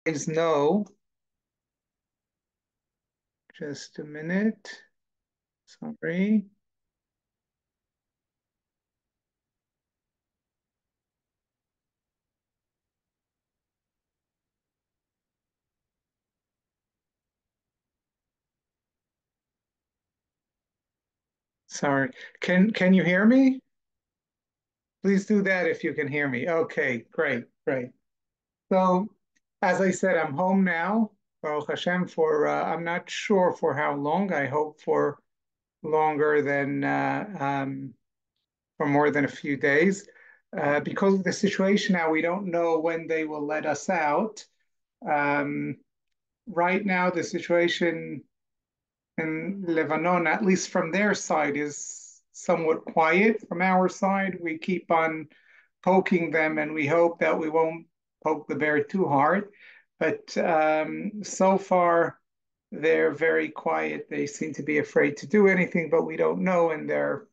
Is no. Just a minute. Sorry. Sorry. Can you hear me? Please do that if you can hear me. Okay, great, great. So, as I said, I'm home now, Baruch Hashem, for I'm not sure for how long. I hope for longer than for more than a few days. Because of the situation now, we don't know when they will let us out. Um, right now, the situation in Lebanon, at least from their side, is somewhat quiet. From our side, we keep on poking them, and we hope that we won't poke the bear too hard. But so far, they're very quiet. They seem to be afraid to do anything, but we don't know. And there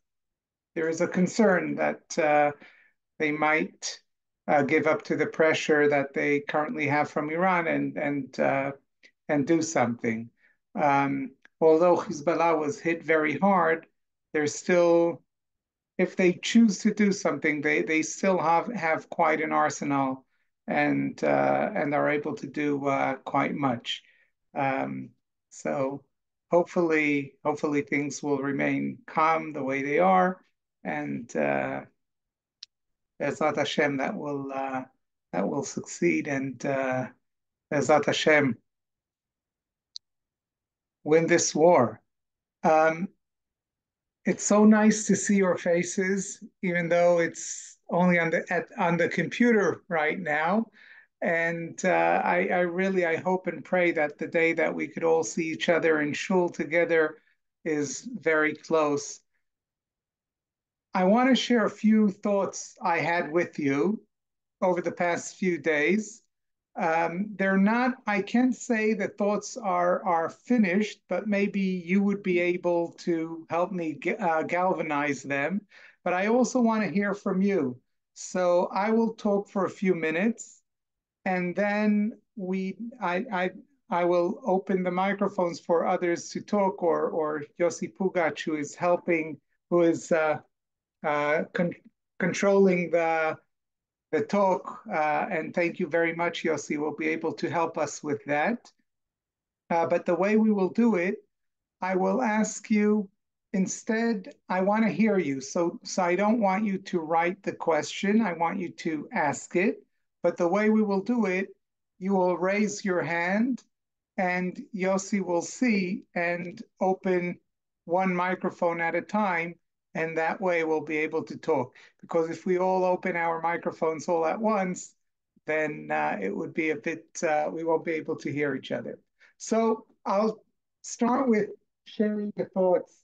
is a concern that they might give up to the pressure that they currently have from Iran and do something. Um, Although Hezbollah was hit very hard, there's still, if they choose to do something, they still have quite an arsenal and are able to do quite much. Um, so hopefully things will remain calm the way they are, and Bezat Hashem that will succeed, and Bezat Hashem win this war. Um, it's so nice to see your faces, even though it's only on the computer right now. And I really I hope and pray that the day that we could all see each other in shul together is very close. I want to share a few thoughts I had with you over the past few days. They're not, I can't say the thoughts are finished, but maybe you would be able to help me galvanize them. But I also want to hear from you. So I will talk for a few minutes, and then I will open the microphones for others to talk, or Yossi Pugac, who is helping, who is con controlling the talk. And thank you very much, Yossi. Will be able to help us with that. But the way we will do it, I will ask you instead, I want to hear you. So I don't want you to write the question. I want you to ask it. But the way we will do it, you will raise your hand and Yossi will see and open one microphone at a time. And that way we'll be able to talk. Because if we all open our microphones all at once, then it would be a bit, we won't be able to hear each other. So I'll start with sharing the thoughts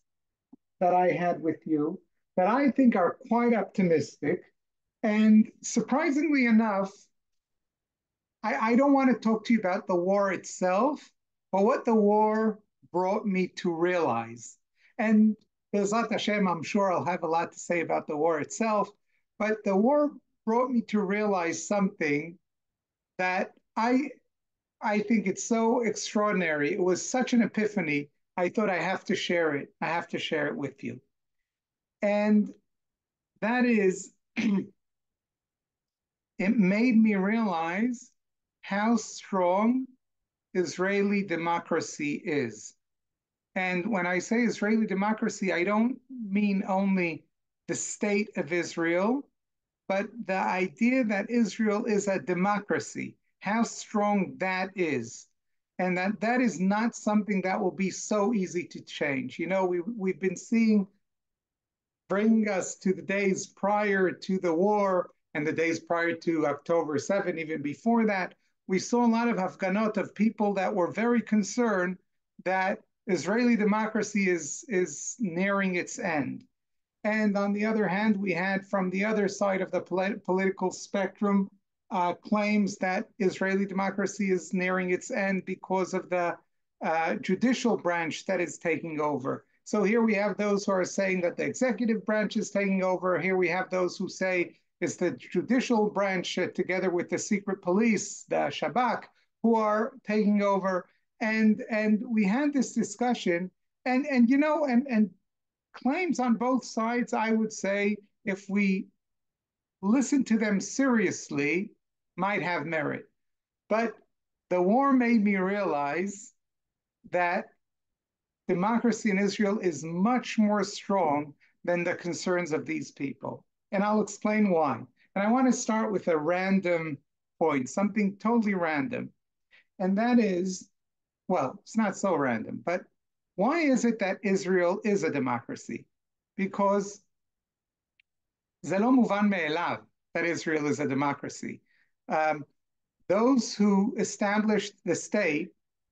that I had with you that I think are quite optimistic. And surprisingly enough, I don't want to talk to you about the war itself, but what the war brought me to realize. And Bezat Hashem, I'm sure I'll have a lot to say about the war itself, but the war brought me to realize something that I think it's so extraordinary. It was such an epiphany. I thought I have to share it. I have to share it with you. And that is, it made me realize how strong Israeli democracy is. And when I say Israeli democracy, I don't mean only the state of Israel, but the idea that Israel is a democracy, how strong that is. And that is not something that will be so easy to change. You know, we've been seeing bring us to the days prior to the war and the days prior to October 7, even before that, we saw a lot of Afghanot of people that were very concerned that Israeli democracy is nearing its end. And on the other hand, we had from the other side of the political spectrum claims that Israeli democracy is nearing its end because of the judicial branch that is taking over. So here we have those who are saying that the executive branch is taking over. Here we have those who say it's the judicial branch together with the secret police, the Shabak, who are taking over. And we had this discussion, and you know, and claims on both sides, I would say, if we listen to them seriously, might have merit. But the war made me realize that democracy in Israel is much more strong than the concerns of these people. And I'll explain why. And I want to start with a random point, something totally random. And that is, well, it's not so random, but why is it that Israel is a democracy? Because זה לא מובן מאליו that Israel is a democracy. Um, those who established the state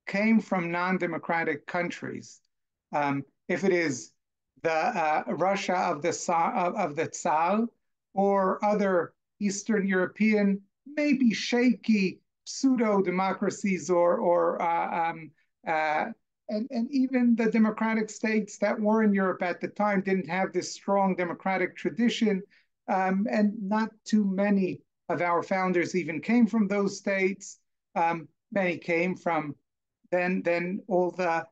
came from non-democratic countries. If it is the Russia of the Tsar or other Eastern European, maybe shaky pseudo democracies uh, and even the democratic states that were in Europe at the time didn't have this strong democratic tradition, and not too many of our founders even came from those states. Many came from then all the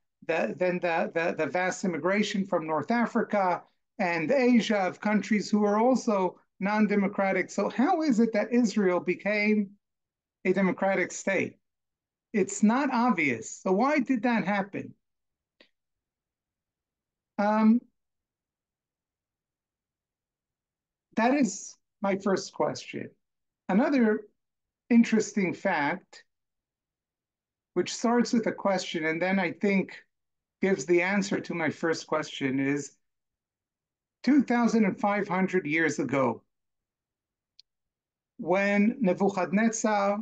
vast immigration from North Africa and Asia of countries who are also non-democratic. So how is it that Israel became a democratic state? It's not obvious. So why did that happen? Um, that is my first question. Another interesting fact, which starts with a question and then I think gives the answer to my first question, is 2,500 years ago, when Nebuchadnezzar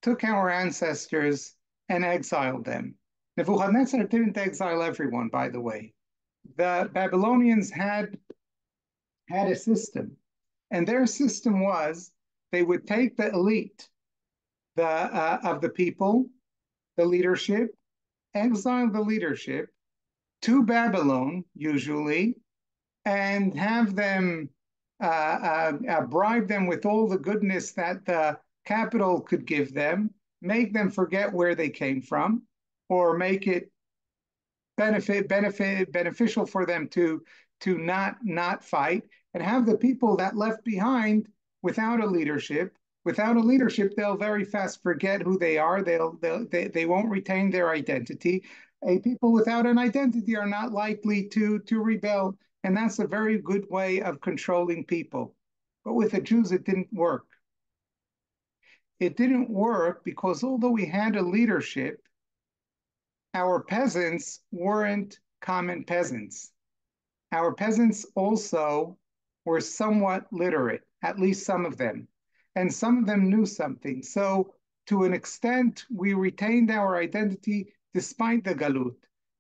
took our ancestors and exiled them. Nebuchadnezzar didn't exile everyone, by the way. The Babylonians had a system, and their system was they would take the elite of the people, the leadership, exile the leadership to Babylon, usually, and have them bribe them with all the goodness that the capital could give them, make them forget where they came from, or make it beneficial for them to not fight, and have the people that left behind without a leadership. Without a leadership, they'll very fast forget who they are. They won't retain their identity. A people without an identity are not likely to rebel, and that's a very good way of controlling people. But with the Jews, it didn't work. It didn't work because although we had a leadership, our peasants weren't common peasants. Our peasants also were somewhat literate, at least some of them, and some of them knew something. So, to an extent, we retained our identity despite the galut,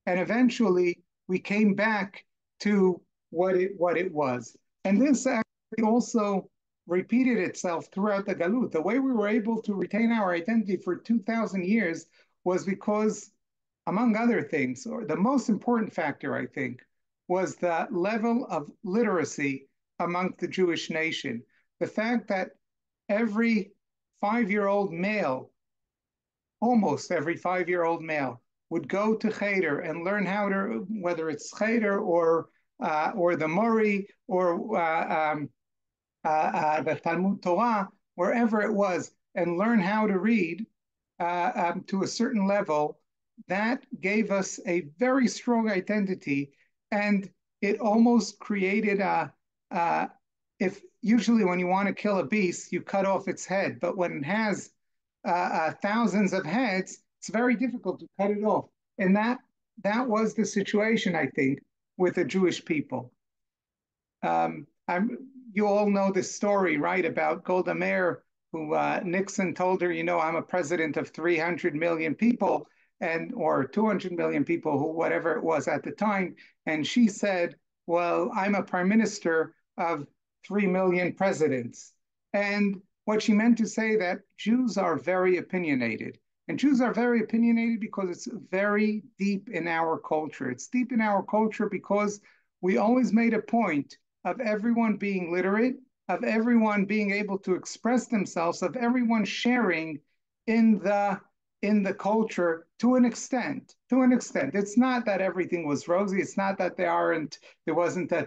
and eventually we came back to what it was. And this actually also repeated itself throughout the galut. The way we were able to retain our identity for 2,000 years was because, among other things, or the most important factor, I think, was the level of literacy among the Jewish nation. The fact that every 5-year-old male, almost every 5-year-old male, would go to Cheder and learn how to, whether it's Cheder or the Mori or the Talmud Torah, wherever it was, and learn how to read to a certain level, that gave us a very strong identity, and it almost created if usually when you want to kill a beast, you cut off its head, but when it has thousands of heads, it's very difficult to cut it off. And that was the situation, I think, with the Jewish people. You all know this story, right, about Golda Meir, who Nixon told her, I'm a president of 300 million people, or 200 million people, who whatever it was at the time, and she said, well, I'm a prime minister of 3 million presidents. And what she meant to say that Jews are very opinionated. And Jews are very opinionated because it's very deep in our culture. It's deep in our culture because we always made a point of everyone being literate, of everyone being able to express themselves, of everyone sharing in the in the culture to an extent. To an extent, it's not that everything was rosy. It's not that there wasn't uh,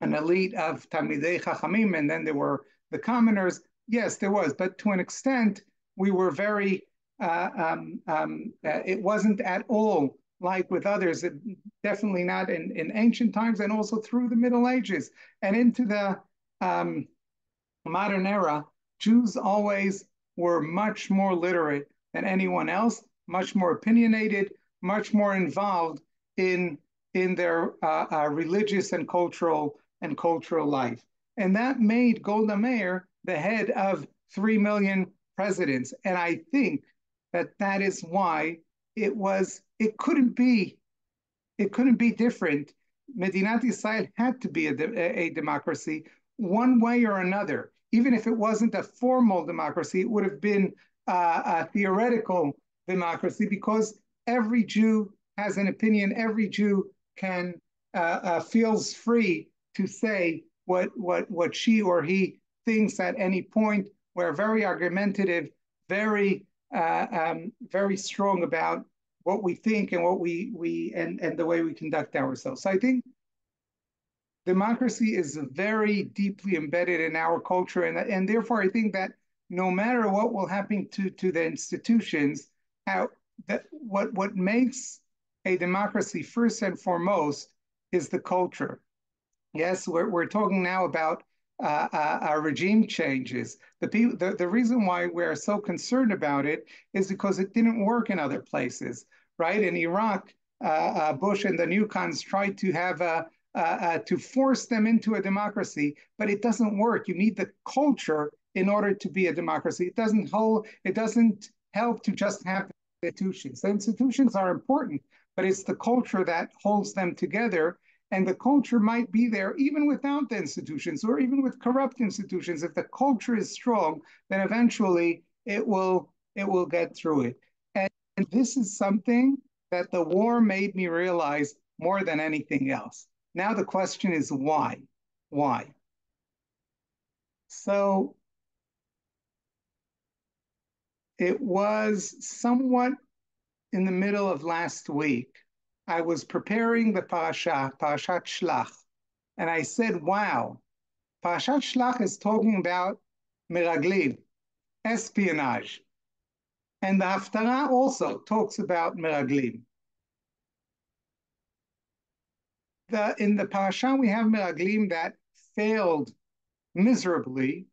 an elite of Talmidei Chachamim, and then there were the commoners. Yes, there was, but to an extent, we were very. It wasn't at all like with others. Definitely not in ancient times, and also through the Middle Ages and into the um, modern era. Jews always were much more literate than anyone else, much more opinionated, much more involved in their religious and cultural life. And that made Golda Meir the head of 3 million presidents. And I think that that is why it couldn't be different. Medinat Israel had to be a democracy one way or another. Even if it wasn't a formal democracy, it would have been a theoretical democracy because every Jew has an opinion. Every Jew can feels free to say what she or he thinks at any point. We're very argumentative, very strong about what we think and and the way we conduct ourselves. So I think democracy is very deeply embedded in our culture, and therefore I think that no matter what will happen to the institutions, how that what makes a democracy first and foremost is the culture. Yes, we're talking now about regime changes. The reason why we're so concerned about it is because it didn't work in other places, right? In Iraq, Bush and the new cons tried to have to force them into a democracy, but it doesn't work. You need the culture in order to be a democracy. It doesn't help to just have the institutions. The institutions are important, but it's the culture that holds them together, and the culture might be there even without the institutions or even with corrupt institutions. If the culture is strong, then eventually it will get through it. And this is something that the war made me realize more than anything else. Now the question is why? Why? So it was somewhat in the middle of last week. I was preparing the Parashat Shlach, and I said, wow, Parashat Shlach is talking about meraglim, espionage. And the Haftarah also talks about meraglim. In the Parasha, we have meraglim that failed miserably.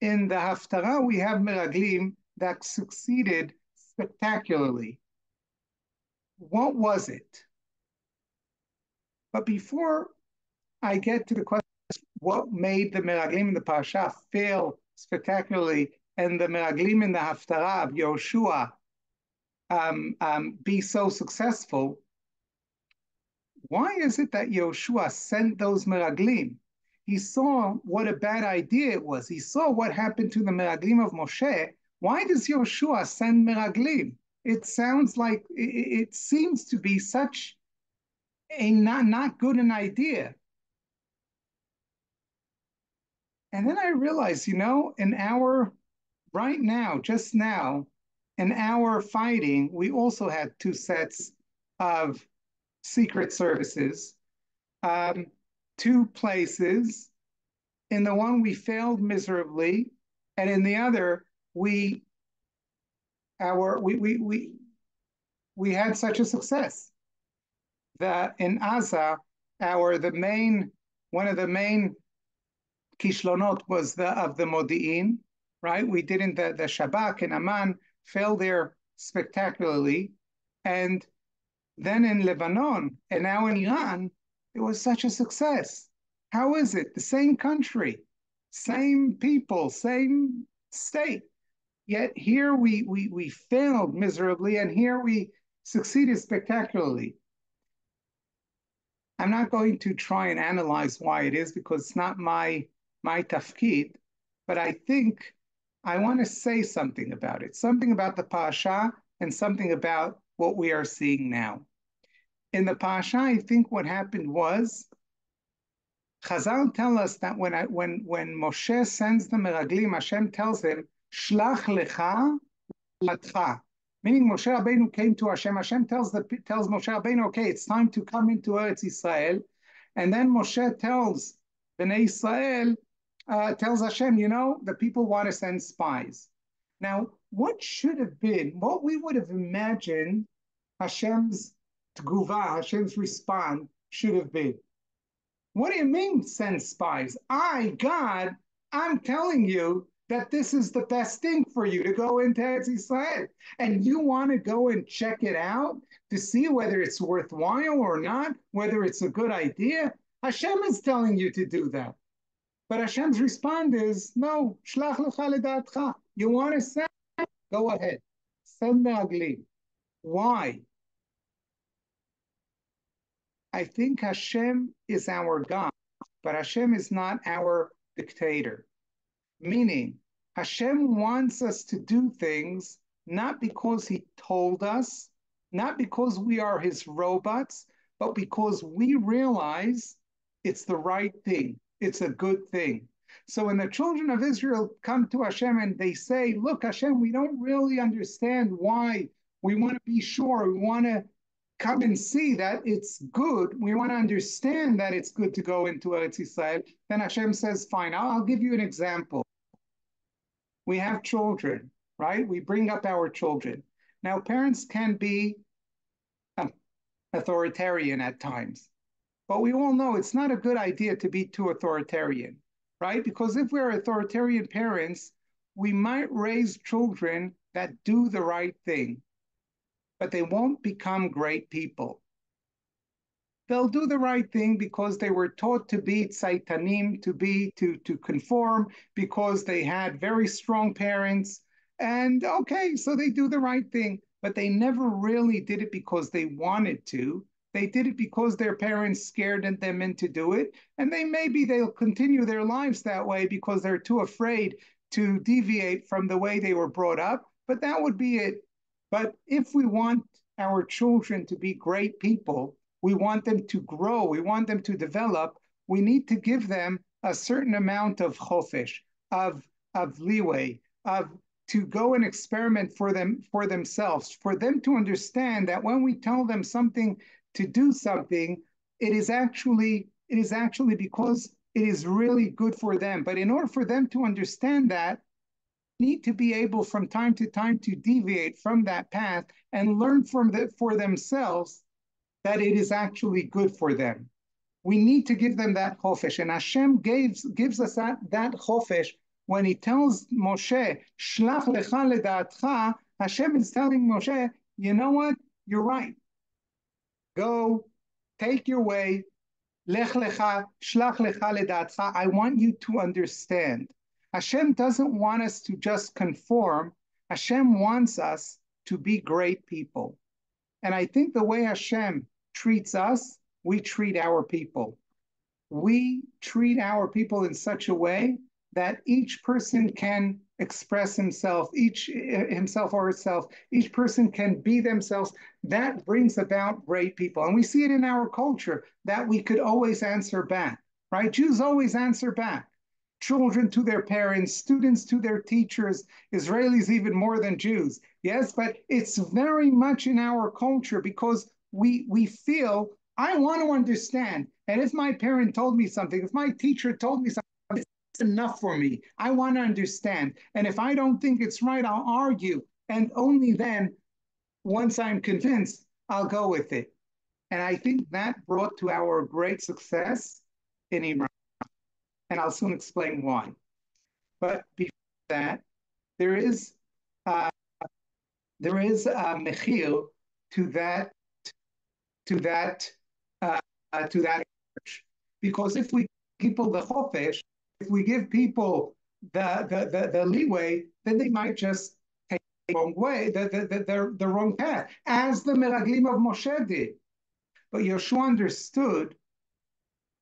In the Haftarah, we have meraglim that succeeded spectacularly. What was it? But before I get to the question, what made the meraglim in the Parasha fail spectacularly and the meraglim in the Haftarah of Yoshua be so successful? Why is it that Yoshua sent those meraglim? He saw what a bad idea it was. He saw what happened to the meraglim of Moshe. Why does Yoshua send meraglim? It sounds like it seems to be such a not good an idea. And then I realized, in our right now, just now, in our fighting, we also had two sets of secret services, um, two places. In the one, we failed miserably, and in the other, we our we had such a success that in Asa, our the main one of the main kishlonot was the Modi'in, right? We didn't the Shabak and Aman fell there spectacularly, and then in Lebanon and now in Iran, it was such a success. How is it? The same country, same people, same state. Yet here we failed miserably, and here we succeeded spectacularly. I'm not going to try and analyze why it is because it's not my tafkid, but I think I want to say something about it, something about the parasha and something about what we are seeing now. In the parasha, I think what happened was Chazal tell us that when Moshe sends the meraglim, Hashem tells him, Shlach lecha latcha. Meaning Moshe Rabbeinu came to Hashem. Hashem tells Moshe Rabbeinu, okay, it's time to come into Eretz Israel. And then Moshe tells Bnei Israel, tells Hashem, the people want to send spies. Now, what should have been, what we would have imagined Hashem's tguva, Hashem's response should have been? What do you mean send spies? God, I'm telling you that this is the best thing for you to go into Eretz Israel. And you want to go and check it out to see whether it's worthwhile or not, whether it's a good idea. Hashem is telling you to do that. But Hashem's response is, no, shlach lecha ledatcha. You want to send? Go ahead. Send the ugly. Why? I think Hashem is our God, but Hashem is not our dictator. Meaning, Hashem wants us to do things not because He told us, not because we are His robots, but because we realize it's the right thing. It's a good thing. So when the children of Israel come to Hashem and they say, look, Hashem, we don't really understand why. We want to be sure. We want to come and see that it's good. We want to understand that it's good to go into Eretz Yisrael. Then Hashem says, fine, I'll give you an example. We have children, right? We bring up our children. Now, parents can be authoritarian at times, but we all know it's not a good idea to be too authoritarian, right? Because if we're authoritarian parents, we might raise children that do the right thing, but they won't become great people. They'll do the right thing because they were taught to be tzaitanim, to conform, because they had very strong parents. And okay, so they do the right thing, but they never really did it because they wanted to. They did it because their parents scared them into do it. And they'll continue their lives that way because they're too afraid to deviate from the way they were brought up. But that would be it. But if we want our children to be great people, we want them to grow, we want them to develop, we need to give them a certain amount of chofesh, of leeway, to go and experiment for themselves, for them to understand that when we tell them something to do something, it is actually because it is really good for them. But in order for them to understand that, need to be able from time to time to deviate from that path and learn for themselves that it is actually good for them. We need to give them that chofesh, and Hashem gives us that chofesh when He tells Moshe, "Shlach lecha ledatcha." Hashem is telling Moshe, you know what? You're right. Go, take your way. Lech lecha, shlach lecha ledatcha. I want you to understand. Hashem doesn't want us to just conform. Hashem wants us to be great people. And I think the way Hashem treats us, we treat our people. We treat our people in such a way that each person can express himself or herself. Each person can be themselves. That brings about great people. And we see it in our culture that we could always answer back, right? Jews always answer back. Children to their parents, students to their teachers, Israelis even more than Jews. Yes, but it's very much in our culture because we feel, I want to understand. And if my parent told me something, if my teacher told me something, it's enough for me. I want to understand. And if I don't think it's right, I'll argue. And only then, once I'm convinced, I'll go with it. And I think that brought to our great success in Iran. And I'll soon explain why. But before that, there is a mechil to that approach. Because if we give people the chofesh, if we give people the leeway, then they might just take the wrong way, the wrong path, as the meraglim of Moshe did. But Yeshua understood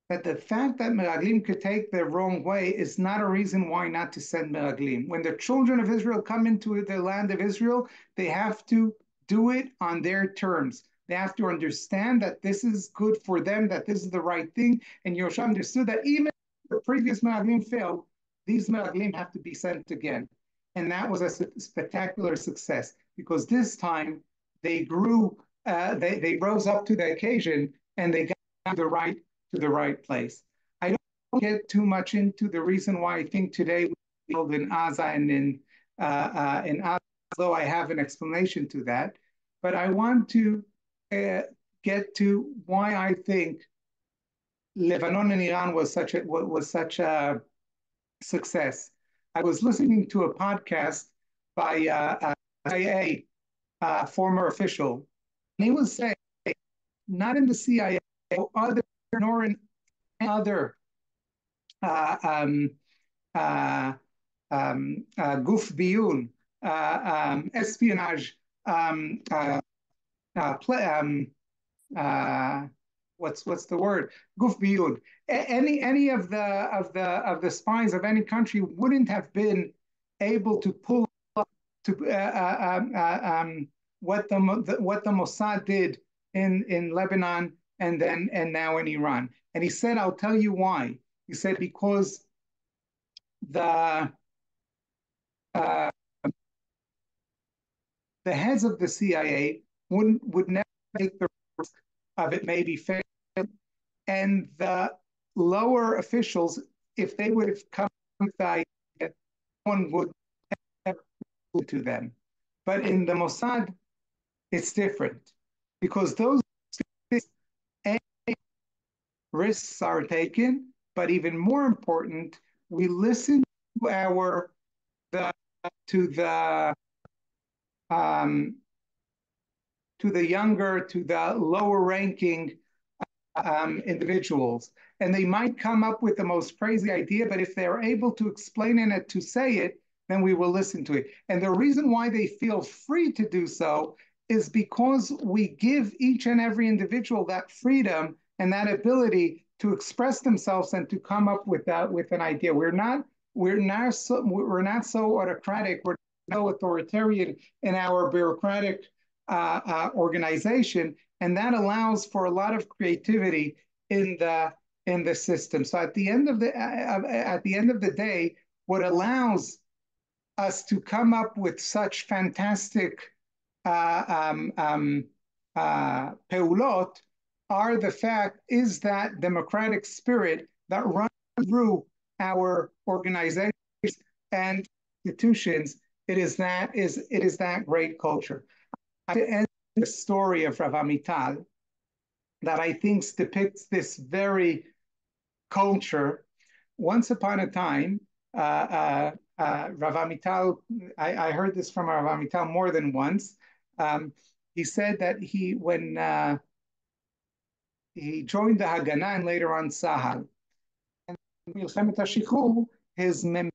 that the fact that meraglim could take the wrong way is not a reason why not to send meraglim. When the children of Israel come into the land of Israel, they have to do it on their terms. They have to understand that this is good for them, that this is the right thing. And Yeshua understood that even if the previous meraglim failed, these meraglim have to be sent again. and that was a spectacular success because this time they grew, they rose up to the occasion and they got to the right place. I don't get too much into the reason why I think today we build in Gaza and in although I have an explanation to that, but I want to uh, get to why I think Lebanon and Iran was such a success. I was listening to a podcast by a CIA former official, and he was saying, not in the CIA, other nor in other uh, um, uh, guf biyun, espionage, um, uh, play, uh, what's the word? Guf biyun. Any of the spies of any country wouldn't have been able to pull up to what the Mossad did in Lebanon and now in Iran. And he said, "I'll tell you why." He said because the uh, the heads of the CIA would never take the risk of it maybe failing, and the lower officials, if they would have come with the idea, one would ever to them. But in the Mossad, it's different because those risks are taken, but even more important, we listen to our the to the um, to the younger, to the lower ranking individuals. And they might come up with the most crazy idea, but if they're able to explain it, to say it, then we will listen to it. And the reason why they feel free to do so is because we give each and every individual that freedom and that ability to express themselves and to come up with that with an idea. We're not so autocratic. We're so authoritarian in our bureaucratic organization, and that allows for a lot of creativity in the system. So at the end of the day, what allows us to come up with such fantastic peulot are the fact is that democratic spirit that runs through our organizations and institutions. It is that great culture. To end the story of Rav Amital that I think depicts this very culture. Once upon a time, Rav Amital, I heard this from Rav Amital more than once. He said that when he joined the Haganah and later on Sahal, his mem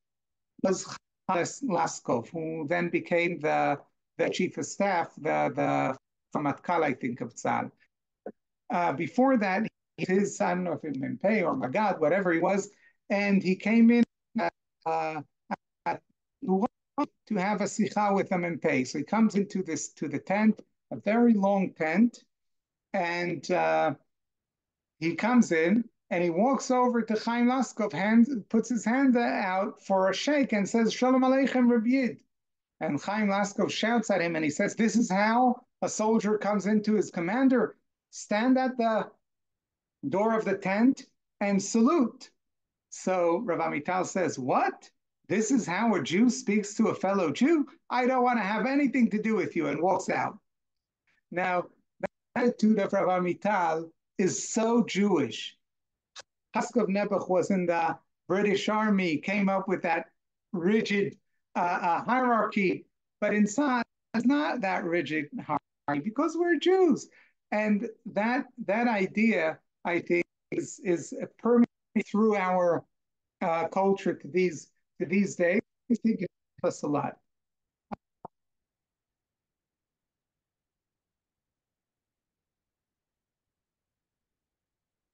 was Laskov, who then became the chief of staff, the Matkal, I think, of Tzal. Before that, his son, of Mempei or Magad, whatever he was, and he came in uh, to have a sikha with a Mempei. So he comes into to the tent, a very long tent, and he comes in and he walks over to Chaim Laskov, puts his hand out for a shake and says, Shalom Aleichem Reb Yid. And Chaim Laskov shouts at him and he says, this is how a soldier comes into his commander. Stand at the door of the tent and salute. So Rav Amital says, what? This is how a Jew speaks to a fellow Jew? I don't want to have anything to do with you, and walks out. Now, the attitude of Rav Amital is so Jewish. Haskov Nebuch was in the British Army, came up with that rigid hierarchy, but inside it's not that rigid hierarchy because we're Jews. And that idea, I think, is permeating through our culture to these days. I think it helps us a lot.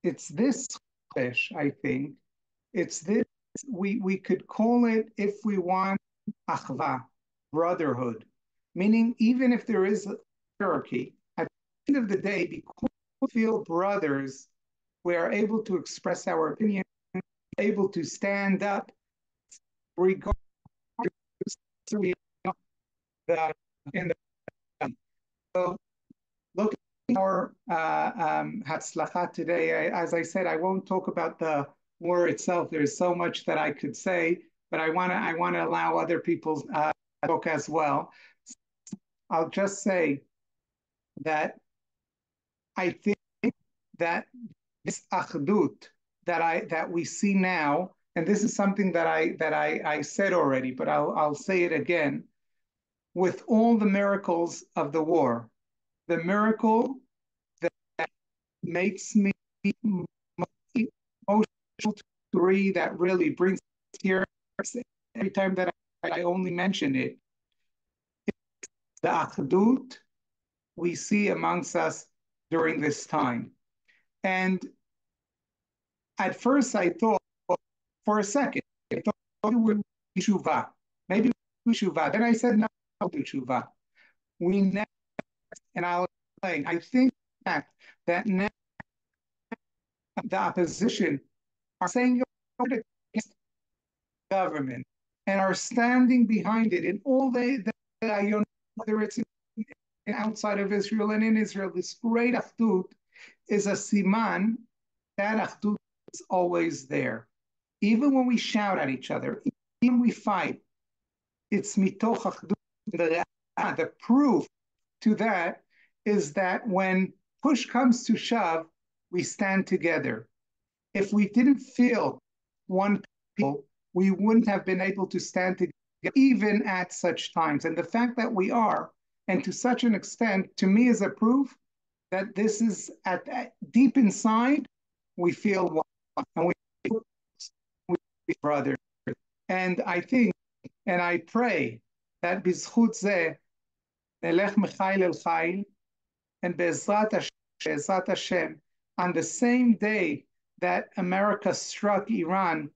It's this fish, I think. It's this we could call it if we want achva, brotherhood, meaning even if there is a hierarchy, at the end of the day, because we feel brothers, we are able to express our opinion, able to stand up regardless we the in the so look at our Hatzlacha today. As I said, I won't talk about the war itself. There's so much that I could say, but I want to allow other people talk as well. I'll just say that I think that this achdut that we see now, and this is something that I said already, but I'll say it again. With all the miracles of the war, the miracle that makes me emotional to agree, that really brings tears every time that I only mention it. The achdut we see amongst us during this time. And at first I thought, for a second, I thought we would do tshuva. Maybe we do tshuva. Then I said, no, do tshuva. We never, and I'll explain. I think that now the opposition are saying against the government and are standing behind it in all whether it's outside of Israel and in Israel, this great achdut is a siman. That achdut is always there. Even when we shout at each other, even when we fight, it's mitoch achdut. The proof to that is that when push comes to shove, we stand together. If we didn't feel one people, we wouldn't have been able to stand together even at such times. And the fact that we are, and to such an extent, to me is a proof that this is at deep inside, we feel one, and we brothers. And I think, and I pray that bizchut zeh nelech mechail el chail, and Be'ezrat Hashem, on the same day that America struck Iran,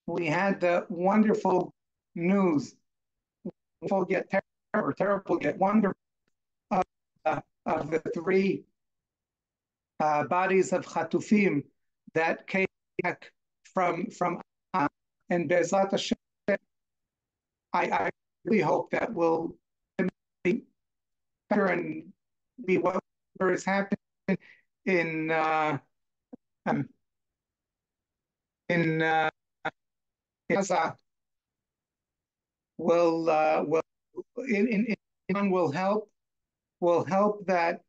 we had the wonderful news, wonderful yet terrible, terrible yet wonderful, of the three bodies of Chatufim that came back from and Be'ezrat Hashem, I really hope that will be better and be whatever is happening in um, in Gaza will in will help that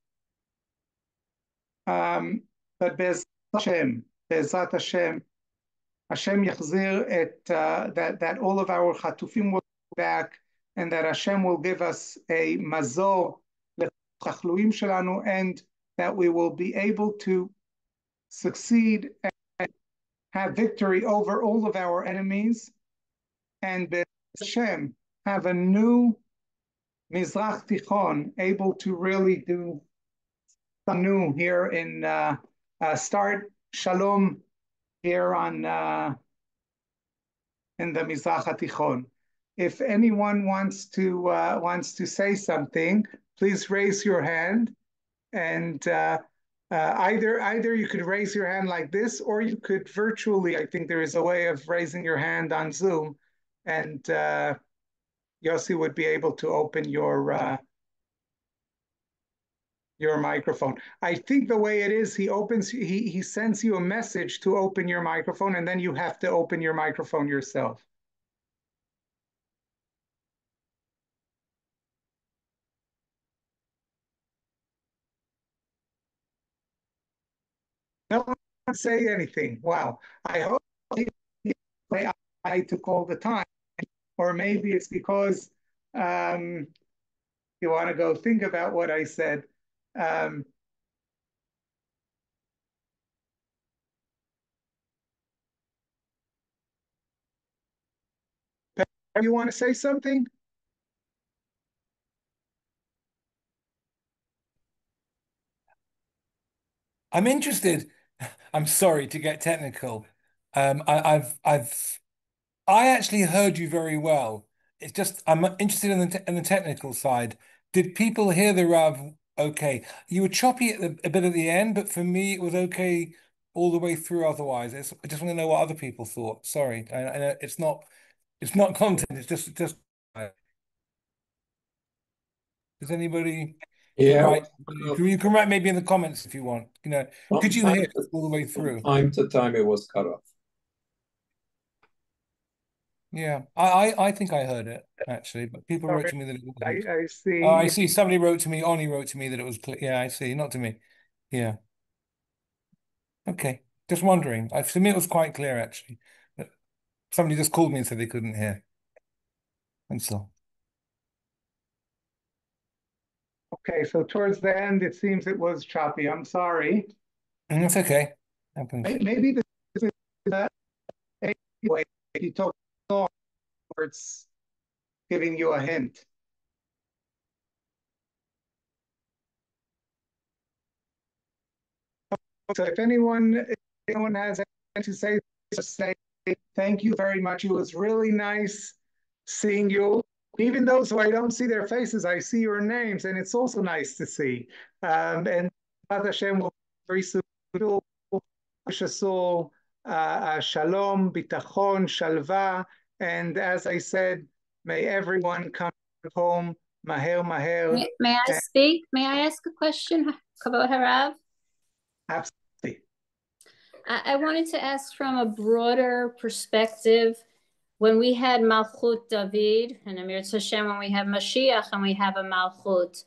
but Be'ezrat Hashem, Hashem yachzir et that all of our Chatufim will go back, and that Hashem will give us a mazor l'chachluim shelanu, and that we will be able to succeed and have victory over all of our enemies, and Hashem have a new Mizrach Tichon, able to really do some new here in start Shalom here on in the Mizrach Tichon. If anyone wants to say something, please raise your hand, and either you could raise your hand like this, or you could virtually. I think there is a way of raising your hand on Zoom, and Yossi would be able to open your microphone. I think the way it is, he sends you a message to open your microphone, and then you have to open your microphone yourself. No one say anything. Wow. I hope I took all the time, or maybe it's because you want to go think about what I said. Um, you want to say something? I'm interested. I'm sorry to get technical. I actually heard you very well. It's just I'm interested in the technical side. Did people hear the Rav? Okay, you were choppy at a bit at the end, but for me it was okay all the way through. Otherwise, I just want to know what other people thought. Sorry, I know it's not content. It's just. Does anybody Yeah, write? You can write maybe in the comments if you want. Could from you hear time it all the way through? to time it was cut off. Yeah, I think I heard it actually, but people wrote Sorry, to me that it wasn't. I Oh, I see. see. Somebody wrote to me. Oni wrote to me that it was clear. Yeah, I see. Not to me. Yeah. Okay. Just wondering. To me, it was quite clear actually. But somebody just called me and said they couldn't hear. And so Okay, so towards the end, it seems it was choppy. I'm sorry. that's okay. Happens. Maybe this is anyway. If you talk more, it's giving you a hint. So if anyone has anything to say, just say thank you very much. It was really nice seeing you. Even those who I don't see their faces, I see your names, and it's also nice to see. And B'ezrat Hashem will very soon do shalom, bitachon, shalva, and as I said, may everyone come home maher maher. May I speak? May I ask a question, Kavod Harav? Absolutely. I wanted to ask from a broader perspective. When we had Malchut David and Amir Hashem, when we have Mashiach and we have a Malchut,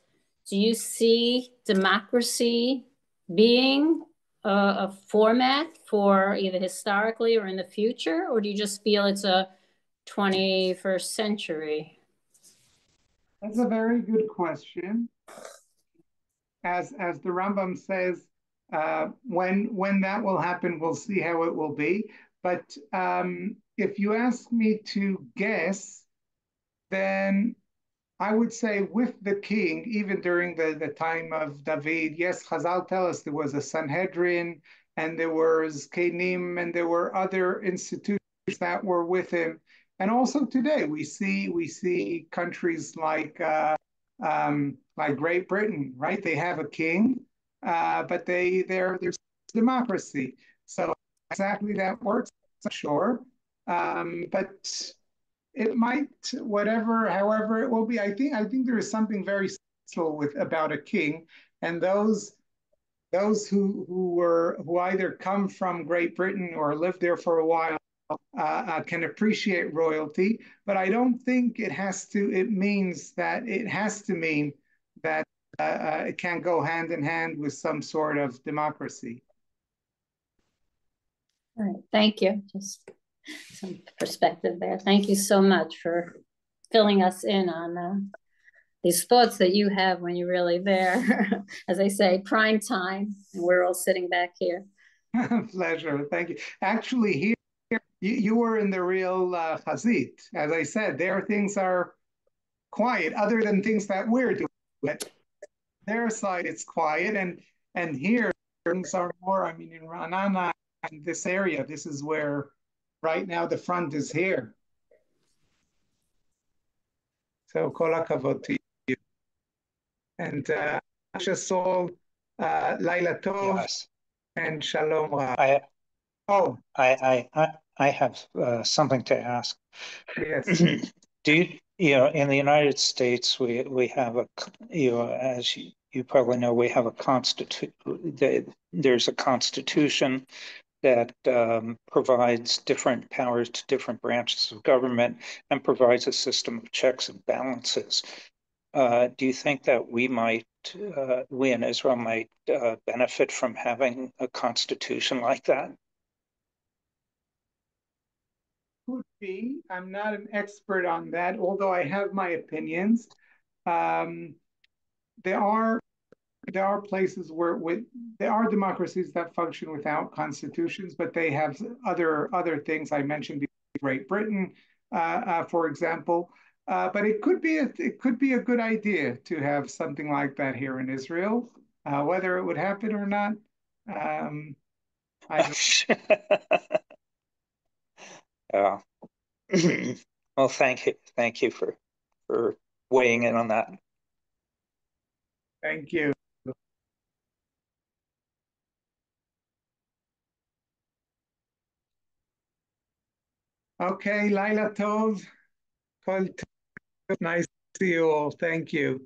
do you see democracy being a format for either historically or in the future, or do you just feel it's a 21st century? That's a very good question. As the Rambam says, when that will happen, we'll see how it will be. But if you ask me to guess, then I would say with the king, even during the time of David, yes, Chazal tell us there was a Sanhedrin and there was Kenim and there were other institutions that were with him. And also today we see countries like Great Britain, right? They have a king, but there's democracy. So exactly that works, sure. But it might, however it will be. I think there is something very special about a king, and those who either come from Great Britain or live there for a while can appreciate royalty. But I don't think it has to. It means that it has to mean that it can go hand in hand with some sort of democracy. All right, thank you. Just some perspective there. Thank you so much for filling us in on these thoughts that you have when you're really there. As I say, prime time, and we're all sitting back here. Pleasure. Thank you. Actually, here you were in the real Chazit. As I said, there things are quiet, other than things that we're doing. But their side, it's quiet, and here things are more. I mean, in Ranana, in this area, this is where right now the front is here. So kol hakavod to you. And just all Laila Tov Yes, and Shalom Ra. I Oh, I have something to ask. yes. Do in the United States we have as you probably know, we have a there's a constitution that provides different powers to different branches of government and provides a system of checks and balances. Do you think that we in Israel might benefit from having a constitution like that? Could be. I'm not an expert on that, although I have my opinions. Um, there are there are places where there are democracies that function without constitutions, but they have other things. I mentioned Great Britain, for example. But it could be a good idea to have something like that here in Israel. Whether it would happen or not, I don't. Yeah. Well, thank you for weighing in on that. Thank you. Okay, Laila Tov, Kol Tov, nice to see you all. Thank you.